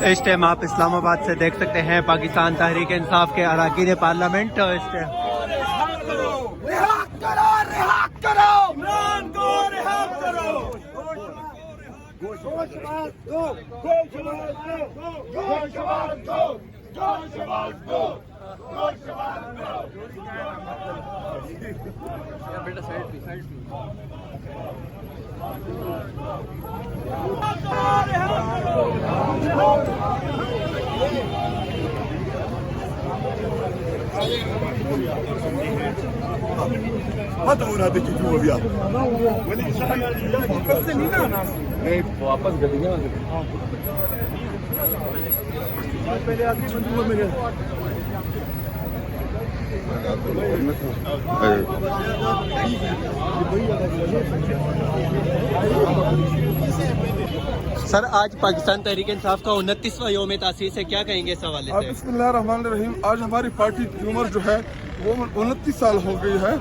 اس time آپ اسلام آباد سے دیکھ سکتے ہیں پاکستان تحریک انصاف کے اراکین پارلیمنٹ مت ہونا دیکھیے کیوں ابھی آپ نہیں واپس گلیاں پہلے آدمی بندوق میں گئے سر آج پاکستان تحریک انصاف کا 29واں یوم تاسیس ہے، کیا کہیں گے اس حوالے سے؟ بسم اللہ الرحمن الرحیم. آج ہماری پارٹی کی عمر جو ہے وہ 29 سال ہو گئی ہے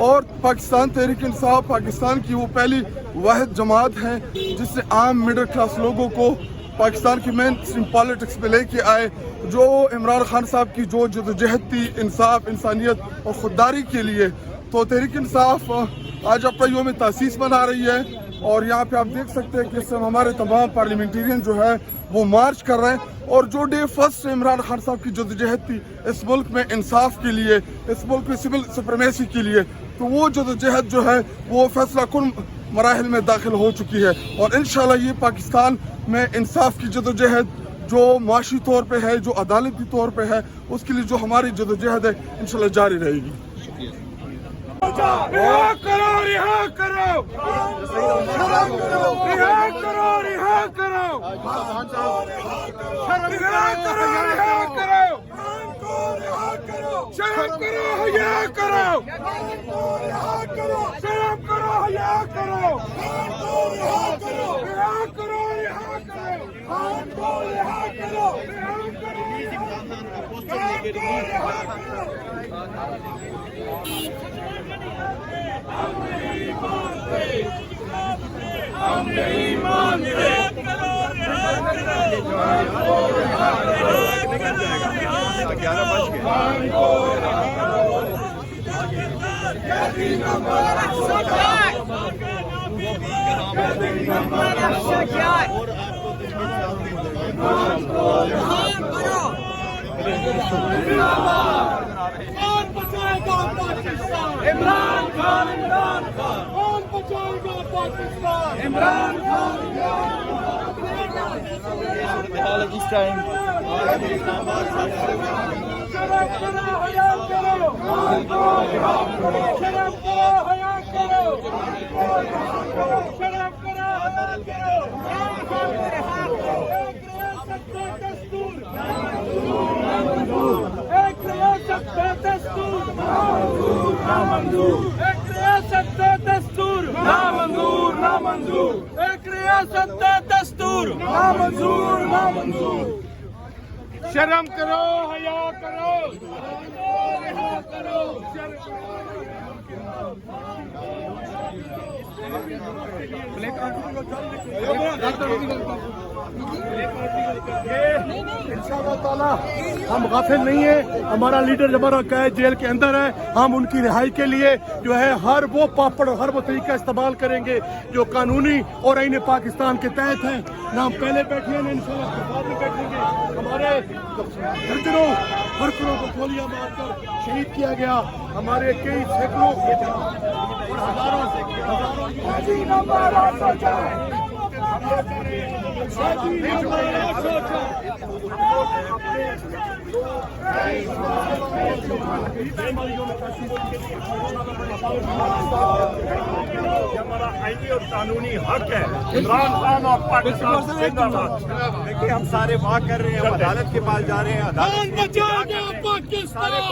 اور پاکستان تحریک انصاف پاکستان کی وہ پہلی واحد جماعت ہے جس سے عام مڈل کلاس لوگوں کو پاکستان کی مین اسٹریم پالیٹکس میں لے کے آئے. جو عمران خان صاحب کی جو جدوجہد تھی انصاف، انسانیت اور خودداری کے لیے، تو تحریک انصاف آج اپنا یوم تاسیس منا رہی ہے. اور یہاں پہ آپ دیکھ سکتے ہیں کہ اس سمے ہمارے تمام پارلیمنٹیرین جو ہے وہ مارچ کر رہے ہیں. اور جو ڈے فرسٹ عمران خان صاحب کی جدوجہد تھی اس ملک میں انصاف کے لیے، اس ملک میں سول سپریمیسی کے لیے، تو وہ جدوجہد جو ہے وہ فیصلہ کن مراحل میں داخل ہو چکی ہے. اور انشاءاللہ یہ پاکستان میں انصاف کی جدوجہد جو معاشی طور پہ ہے، جو عدالتی طور پہ ہے، اس کے لیے جو ہماری جدوجہد ہے انشاءاللہ جاری رہے گی. رہا کرو، رہا کرو، رہا کرو، رہا کرو، رہا کرو، شرم کرو، حیا کرو، شرم کرو، حیا کرو، رہا کرو، رہا کرو، رہا کرو. ہم نہیں مانتے عمران خان، عمران خان، کون بچائے گا پاکستان؟ عمران خان. شرم کرو، حیا کرو، شرم کرو، حیا کرو، شرم کرو، ایک ریاست کا دستور، ایک ریاست کا دستور نامنظور، نامنظور، ایک ریاست کا دستور نامنظور، نامنظور. شرم کرو، حیا کرو، رہا کرو. انشاءاللہ تعالی ہم غافل نہیں ہیں. ہمارا لیڈر ہمارا قید جیل کے اندر ہے. ہم ان کی رہائی کے لیے جو ہے ہر وہ پاپڑ، ہر وہ طریقہ استعمال کریں گے جو قانونی اور آئین پاکستان کے تحت ہیں. نہ ہم پہلے بیٹھے ہیں، انشاءاللہ بعد میں بیٹھیں گے. ہمارے درجنوں ورکروں کو گولیاں مار کر شہید کیا گیا. ہمارے کئی سینکڑوں اور ہزاروں ہمارا آئینی اور قانونی حق ہے. عمران خان اور پاکستان زندہ باد. دیکھیے ہم سارے واہ کر رہے ہیں، ہم عدالت کے پاس جا رہے ہیں. کون بچائے گا پاکستان؟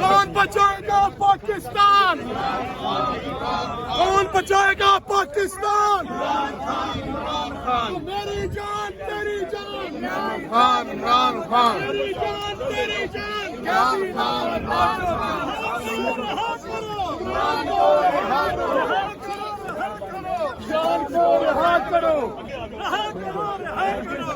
کون بچائے گا پاکستان؟ کون بچائے گا پاکستان؟ میری جان، تیری جان، خان عمران خان، میری جان، تیری جان، جان کو رہا کرو، رہا کرو، رہا کرو.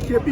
KP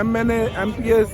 MNA, MPs,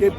KP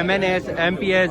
MNAs, MPs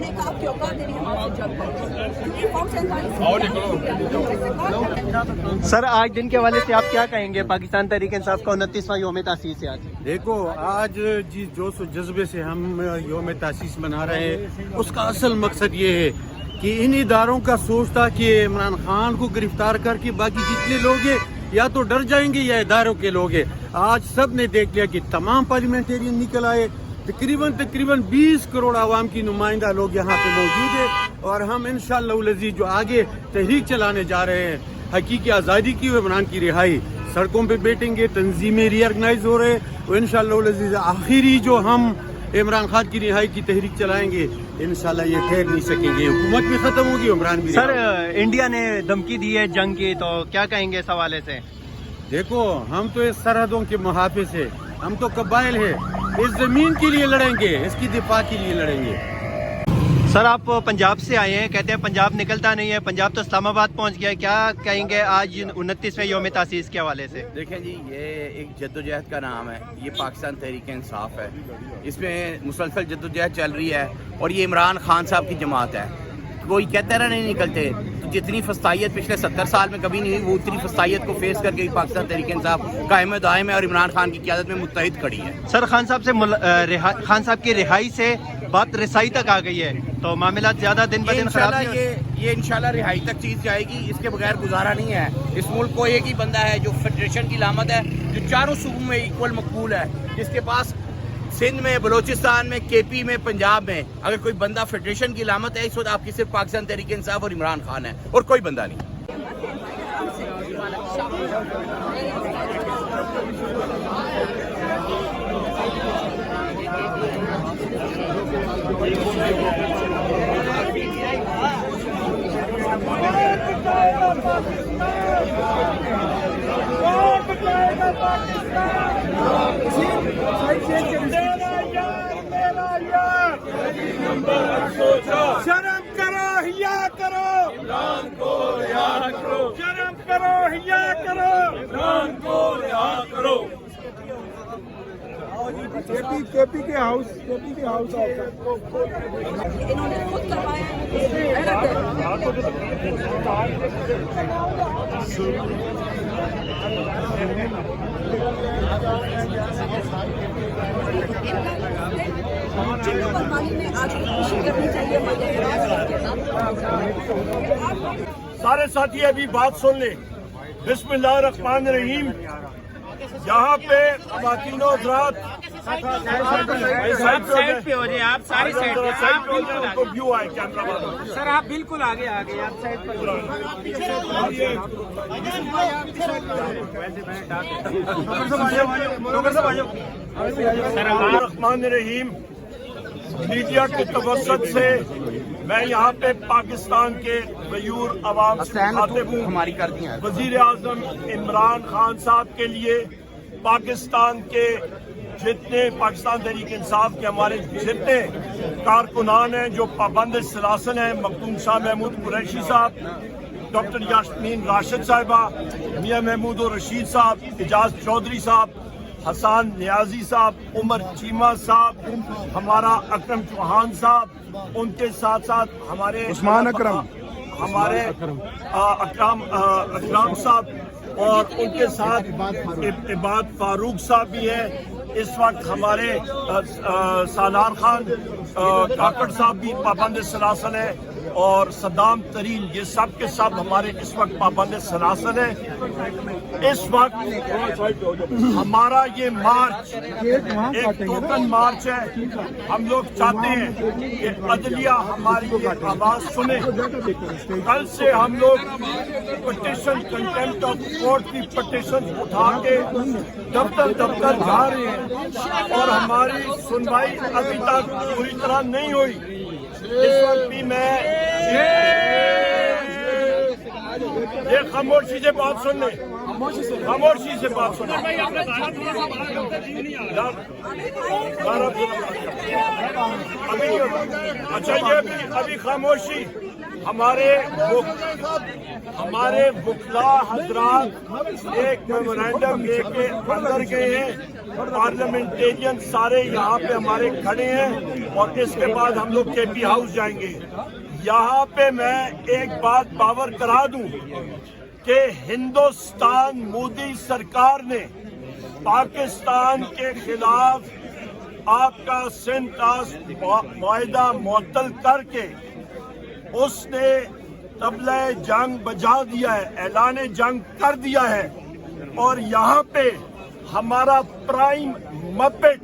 نے کہا کہ اوقات نہیں ہمارے جنگ کرو کیونکہ قوم سے سر آج دن کے حوالے سے آپ کیا کہیں گے پاکستان تحریک انصاف کا 29واں یوم تاسیس ہے آج؟ دیکھو آج جس جوش و جذبے سے ہم یوم تاسیس منا رہے ہیں اس کا اصل مقصد یہ ہے کہ ان اداروں کا سوچ تھا کہ عمران خان کو گرفتار کر کے باقی جتنے لوگ ہیں یا تو ڈر جائیں گے یا اداروں کے لوگ ہیں. آج سب نے دیکھ لیا کہ تمام پارلیمنٹرین نکل آئے, تقریباً 20 کروڑ عوام کی نمائندہ لوگ یہاں پہ موجود ہیں, اور ہم انشاءاللہ العزیز جو آگے تحریک چلانے جا رہے ہیں حقیقی آزادی کی و عمران کی رہائی, سڑکوں پہ بیٹھیں گے, تنظیمیں ری آرگنائز ہو رہے ہیں, اور انشاءاللہ العزیز آخری جو ہم عمران خان کی رہائی کی تحریک چلائیں گے انشاءاللہ یہ ٹھہر نہیں سکیں گے, حکومت بھی ختم ہوگی, عمران بھی. سر انڈیا نے دھمکی دی ہے جنگ کی, تو کیا کہیں گے اس حوالے سے؟ دیکھو ہم تو اس سرحدوں کے محافظ ہیں, ہم تو قبائل ہیں, اس زمین کے لیے لڑیں گے, اس کی دفاع کے لیے لڑیں گے. سر آپ پنجاب سے آئے ہیں, کہتے ہیں پنجاب نکلتا نہیں ہے, پنجاب تو اسلام آباد پہنچ گیا ہے, کیا کہیں گے آج 29ویں یوم تاسیس کے حوالے سے؟ دیکھیں جی یہ ایک جدوجہد کا نام ہے, یہ پاکستان تحریک انصاف ہے, اس میں مسلسل جدوجہد چل رہی ہے, اور یہ عمران خان صاحب کی جماعت ہے. کوئی کہتا رہا نہیں نکلتے, تو جتنی فسطائیت پچھلے 70 سال میں کبھی نہیں ہوئی وہ اتنی فسطائیت کو فیس کر کے پاکستان تحریک انصاف قائم دائم ہے اور عمران خان کی قیادت میں متحد کھڑی ہے. سر خان صاحب کی رہائی سے بات رسائی تک آ گئی ہے, تو معاملات زیادہ دن بدن خراب نہیں ہوئے؟ یہ انشاءاللہ رہائی تک چیز جائے گی, اس کے بغیر گزارا نہیں ہے. اس ملک کو ایک ہی بندہ ہے جو فیڈریشن کی علامت ہے, جو چاروں صوبوں میں ایکول مقبول ہے, جس کے پاس سندھ میں, بلوچستان میں, کے پی میں, پنجاب میں اگر کوئی بندہ فیڈریشن کی علامت ہے اس وقت آپ کی صرف پاکستان تحریک انصاف اور عمران خان ہے, اور کوئی بندہ نہیں. شرم کرو حیا کرو, شرم کرو حیا کرو, کے پی کے ہاؤس انہوں نے خود کروایا قربانی میں آج خوشی کرنی چاہیے. سارے ساتھی ابھی بات سن لیں. بسم اللہ الرحمن الرحیم. یہاں پہ خواتین و حضرات سائڈ پہ ہو جائے, آپ ساری سائڈ پہ, ان کو ویو آئے کیمرہ والوں. سر آپ بالکل آگے آپ سائڈ پر. الرحمن الرحیم. میڈیا کے توسط سے میں یہاں پہ پاکستان کے غیور عوام سے مخاطب ہوں. ہماری کر دی ہیں وزیر اعظم عمران خان صاحب کے لیے پاکستان کے جتنے پاکستان تحریک انصاف کے ہمارے جتنے کارکنان ہیں جو پابند سلاسل ہیں, مختوم شاہ محمود قریشی صاحب, ڈاکٹر یاسمین راشد صاحبہ, میاں محمود الرشید صاحب, اعجاز چودھری صاحب, حسان نیازی صاحب, عمر چیمہ صاحب, ہمارا اکرم چوہان صاحب, ان کے ساتھ ساتھ ہمارے عثمان اکرم, ہمارے اکرام صاحب, اور ان کے ساتھ عباد فاروق صاحب بھی ہیں. اس وقت ہمارے سالار خان کاکڑ صاحب بھی پابند سلاسل ہیں, اور صدام ترین, یہ سب کے سب ہمارے اس وقت پابند سلاسل ہیں. اس وقت ہمارا یہ مارچ ایک ٹوکن مارچ ہے. ہم لوگ چاہتے ہیں کہ عدلیہ ہماری یہ آواز سنے. کل سے ہم لوگ پٹیشن, کنٹمپٹ آف کورٹ کی پٹیشن اٹھا کے دفتر جا رہے ہیں, اور ہماری سنوائی ابھی تک پوری طرح نہیں ہوئی. اس وقت بھی میں یہ خاموشی سے بات سن لیں, خاموشی سے بات سن لیں. اچھا یہ ابھی خاموشی. ہمارے وکلا حضرات ایک میمورینڈم لے کے اندر گئے ہیں. پارلیمنٹیرین سارے یہاں پہ ہمارے کھڑے ہیں اور اس کے بعد ہم لوگ کے پی ہاؤس جائیں گے. یہاں پہ میں ایک بات باور کرا دوں کہ ہندوستان مودی سرکار نے پاکستان کے خلاف آپ کا سنٹاس معاہدہ معطل کر کے اس نے طبلہ جنگ بجا دیا ہے, اعلان جنگ کر دیا ہے. اور یہاں پہ ہمارا پرائم مپٹ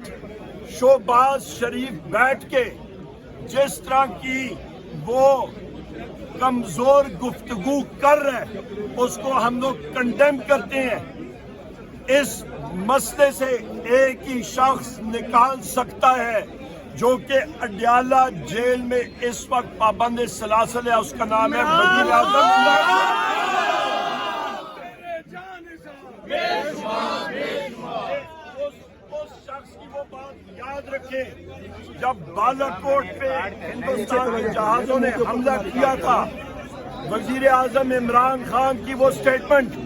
شہباز شریف بیٹھ کے جس طرح کی وہ کمزور گفتگو کر رہے ہیں اس کو ہم لوگ کنڈیم کرتے ہیں. اس مسئلے سے ایک ہی شخص نکال سکتا ہے جو کہ اڈیالہ جیل میں اس وقت پابند سلاسل ہے, اس کا نام ہے وزیر اعظم. اس شخص کی وہ بات یاد رکھیں جب بالاکوٹ پہ ہندوستان کے جہازوں نے حملہ کیا تھا, وزیر اعظم عمران خان کی وہ سٹیٹمنٹ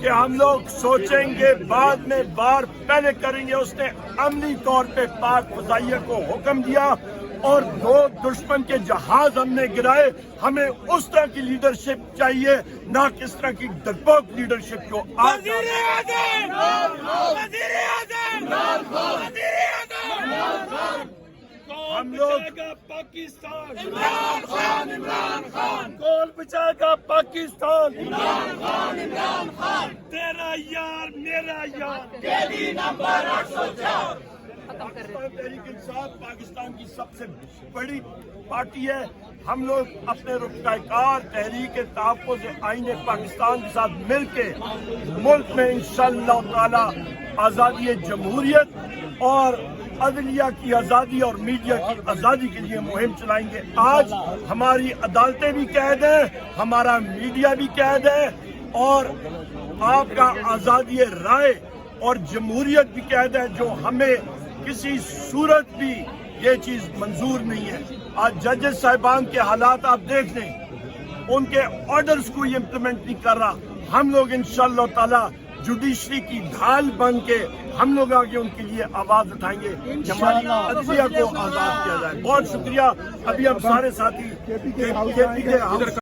کہ ہم لوگ سوچیں گے بعد میں بار پہلے کریں گے, اس نے عملی طور پہ پاک فضائیہ کو حکم دیا اور 2 دشمن کے جہاز ہم نے گرائے. ہمیں اس طرح کی لیڈرشپ چاہیے, نہ کس طرح کی ڈرپوک لیڈرشپ کو. ہم لوگ پاکستان عمران خان کون بچائے گا پاکستان عمران خان تیرا یار میرا یار نمبر 804. تحریک انصاف پاکستان کی سب سے بڑی پارٹی ہے. ہم لوگ اپنے رکن کار تحریک تحفظ آئین پاکستان کے ساتھ مل کے ملک میں انشاءاللہ تعالی آزادی جمہوریت اور عدلیہ کی آزادی اور میڈیا کی آزادی کے لیے مہم چلائیں گے. آج ہماری عدالتیں بھی قید ہیں, ہمارا میڈیا بھی قید ہے اور آپ کا آزادی رائے اور جمہوریت بھی قید ہے, جو ہمیں کسی صورت بھی یہ چیز منظور نہیں ہے. آج ججز صاحبان کے حالات آپ دیکھ لیں, ان کے آرڈرز کو یہ امپلیمنٹ نہیں کر رہا. ہم لوگ انشاءاللہ تعالی جوڈیشری کی ڈھال بن کے ہم لوگ آگے ان کے لیے آواز اٹھائیں گے کہ ہماری عدلیہ کو آزاد کیا جائے. بہت شکریہ. ابھی ہم سارے ساتھی